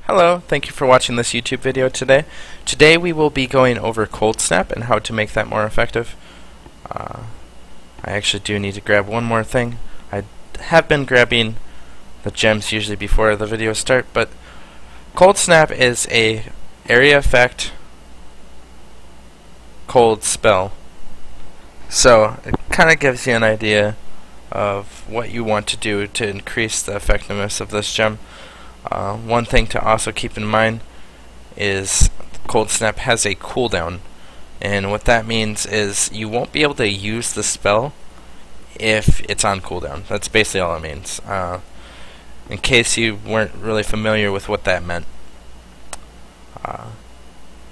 Hello, thank you for watching this YouTube video today. Today we will be going over Cold Snap and how to make that more effective. I actually do need to grab one more thing. I have been grabbing the gems usually before the video start, but Cold Snap is a area effect cold spell. So it kind of gives you an idea of what you want to do to increase the effectiveness of this gem. One thing to also keep in mind is Cold Snap has a cooldown, and what that means is you won't be able to use the spell if it's on cooldown. That's basically all it means, in case you weren't really familiar with what that meant.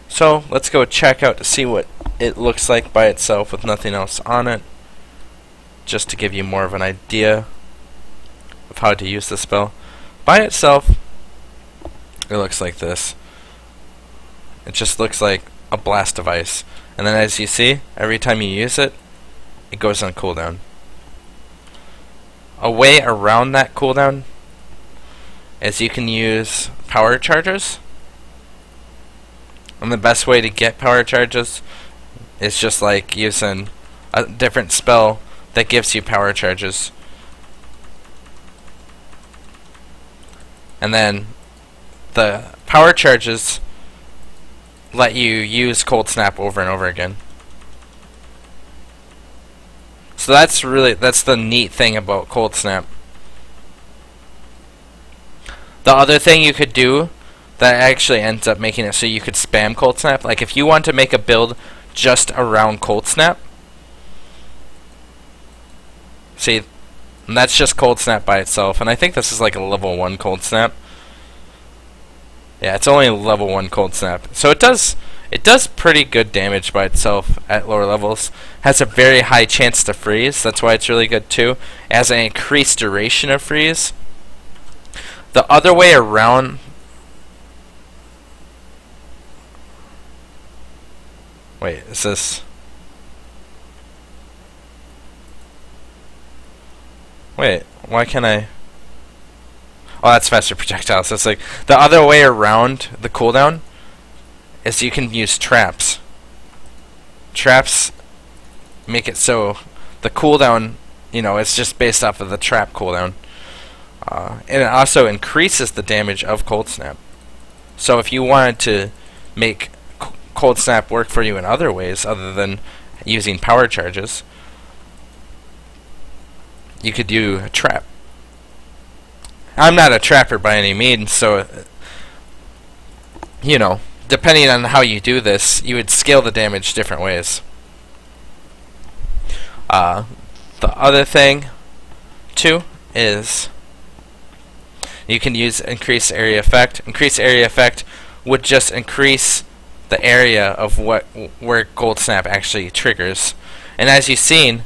So let's go check out to see what it looks like by itself with nothing else on it, just to give you more of an idea of how to use the spell. By itself, it looks like this. It just looks like a blast of ice. And then as you see, every time you use it, it goes on cooldown. A way around that cooldown is you can use power charges. And the best way to get power charges is just like using a different spell that gives you power charges. And then the power charges let you use Cold Snap over and over again. So that's the neat thing about Cold Snap. The other thing you could do that actually ends up making it so you could spam Cold Snap, like if you want to make a build just around Cold Snap, see, and that's just Cold Snap by itself, and I think this is like a level 1 Cold Snap. Yeah, it's only a level 1 Cold Snap. So it does pretty good damage by itself at lower levels. Has a very high chance to freeze, that's why it's really good too. It has an increased duration of freeze. The other way around, wait, is this, wait, why can't I? Oh, that's faster projectiles. That's like the other way around the cooldown is you can use traps. Traps make it so the cooldown, it's just based off of the trap cooldown. And it also increases the damage of Cold Snap. So if you wanted to make Cold Snap work for you in other ways other than using power charges, you could do a trap. I'm not a trapper by any means, so depending on how you do this, you would scale the damage different ways. The other thing too is you can use increased area effect. Increased area effect would just increase the area of where Cold Snap actually triggers, and as you've seen,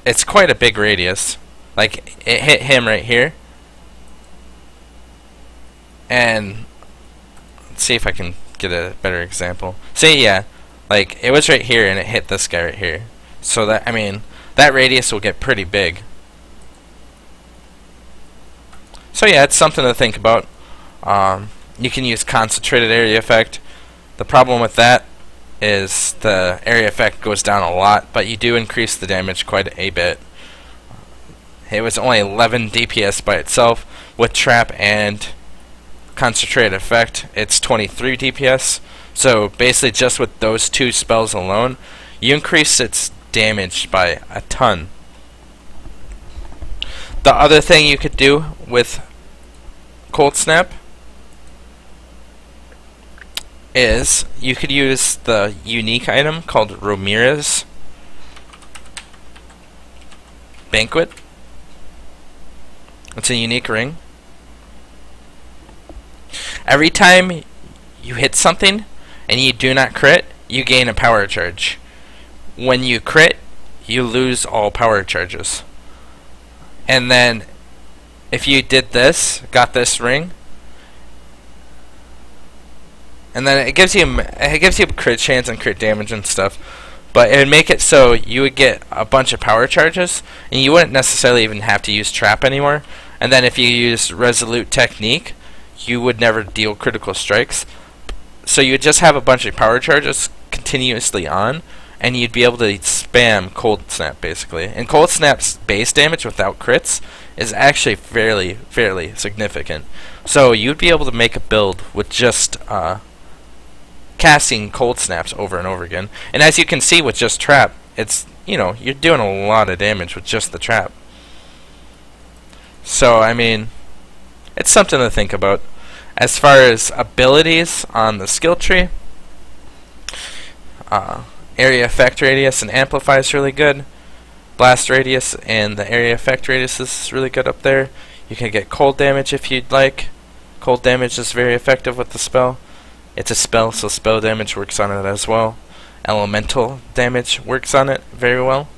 it's quite a big radius. Like it hit him right here. And let's see if I can get a better example. See, yeah, like it was right here and it hit this guy right here. So that, that radius will get pretty big. So yeah, it's something to think about. You can use concentrated area effect. The problem with that is the area effect goes down a lot, but you do increase the damage quite a bit. It was only 11 DPS by itself. With trap and concentrated effect, it's 23 DPS. So basically just with those two spells alone, you increase its damage by a ton. The other thing you could do with Cold Snap is you could use the unique item called Ramirez Banquet. It's a unique ring. Every time you hit something and you do not crit, you gain a power charge. When you crit, you lose all power charges. And then if you did this, got this ring, and then it gives you crit chance and crit damage and stuff, but it would make it so you would get a bunch of power charges and you wouldn't necessarily even have to use trap anymore. And then if you use Resolute Technique, you would never deal critical strikes. So you would just have a bunch of power charges continuously on, and you'd be able to spam Cold Snap basically. And Cold Snap's base damage without crits is actually fairly significant. So you'd be able to make a build with just casting Cold Snaps over and over again. And as you can see with just Trap, it's, you know, you're doing a lot of damage with just the Trap. So I mean, it's something to think about. As far as abilities on the skill tree, area effect radius and amplify is really good. Blast radius and the area effect radius is really good up there. You can get cold damage if you'd like. Cold damage is very effective with the spell. It's a spell, so spell damage works on it as well. Elemental damage works on it very well.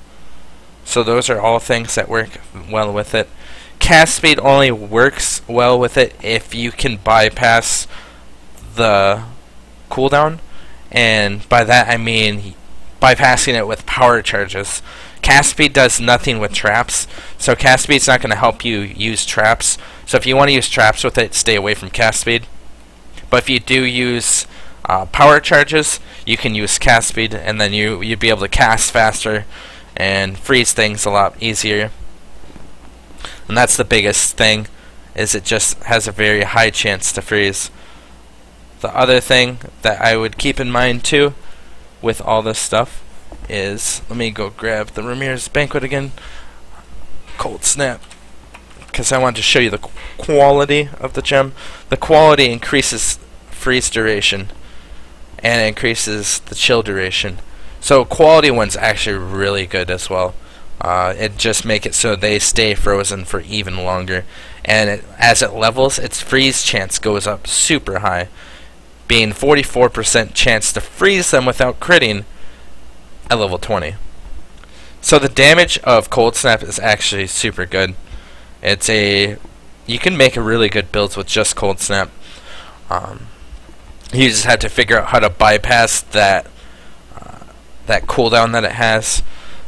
So those are all things that work well with it. Cast speed only works well with it if you can bypass the cooldown, and by that I mean bypassing it with power charges. Cast speed does nothing with traps, so cast speed's not going to help you use traps. So if you want to use traps with it, stay away from cast speed. But if you do use power charges, you can use cast speed, and then you'd be able to cast faster and freeze things a lot easier. And that's the biggest thing, is it just has a very high chance to freeze. The other thing that I would keep in mind too with all this stuff is, let me go grab the Ramirez Banquet again, Cold Snap, because I want to show you the quality of the gem. The quality increases freeze duration and it increases the chill duration. So quality one's actually really good as well. It just make it so they stay frozen for even longer, and as it levels, its freeze chance goes up super high, being 44% chance to freeze them without critting at level 20. So the damage of Cold Snap is actually super good. You can make a really good builds with just Cold Snap. You just have to figure out how to bypass that cooldown that it has.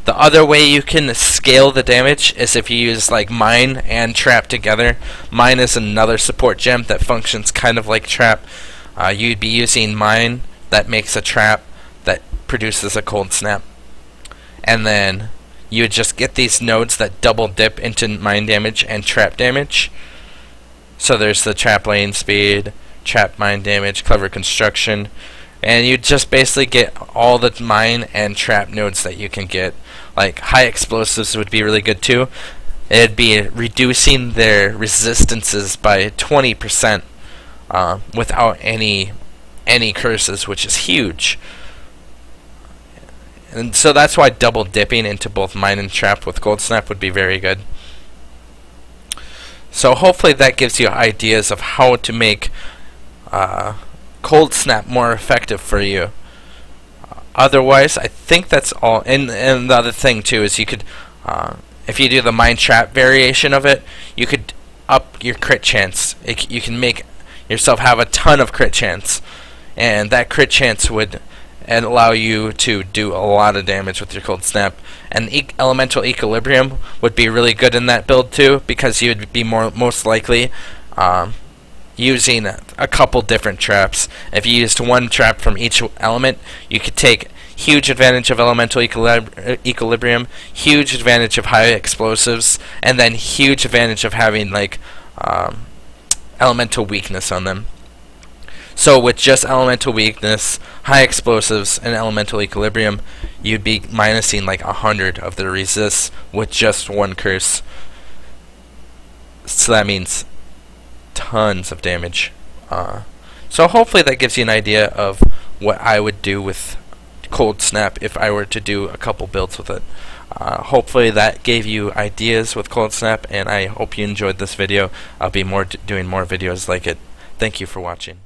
The other way you can scale the damage is if you use like Mine and Trap together. Mine is another support gem that functions kind of like Trap. You'd be using Mine that makes a Trap that produces a Cold Snap. And then you would just get these nodes that double dip into Mine damage and Trap damage. So there's the Trap lane speed, Trap Mine damage, Clever Construction. And you just basically get all the Mine and Trap nodes that you can get. Like high explosives would be really good too. It'd be reducing their resistances by 20% without any curses, which is huge. And so that's why double dipping into both Mine and Trap with Cold Snap would be very good. So hopefully that gives you ideas of how to make Cold Snap more effective for you. Otherwise, I think that's all. And the other thing too is you could, if you do the Mine Trap variation of it, you could up your crit chance. You can make yourself have a ton of crit chance, and that crit chance would allow you to do a lot of damage with your Cold Snap. And Elemental Equilibrium would be really good in that build too, because you would be most likely using a couple different traps. If you used one trap from each element, you could take huge advantage of Elemental Equilibrium, huge advantage of high explosives, and then huge advantage of having like elemental weakness on them. So with just elemental weakness, high explosives, and elemental equilibrium, you'd be minusing like 100 of the resists with just one curse. So that means tons of damage. So hopefully that gives you an idea of what I would do with Cold Snap if I were to do a couple builds with it. Hopefully that gave you ideas with Cold Snap, and I hope you enjoyed this video. I'll be doing more videos like it. Thank you for watching.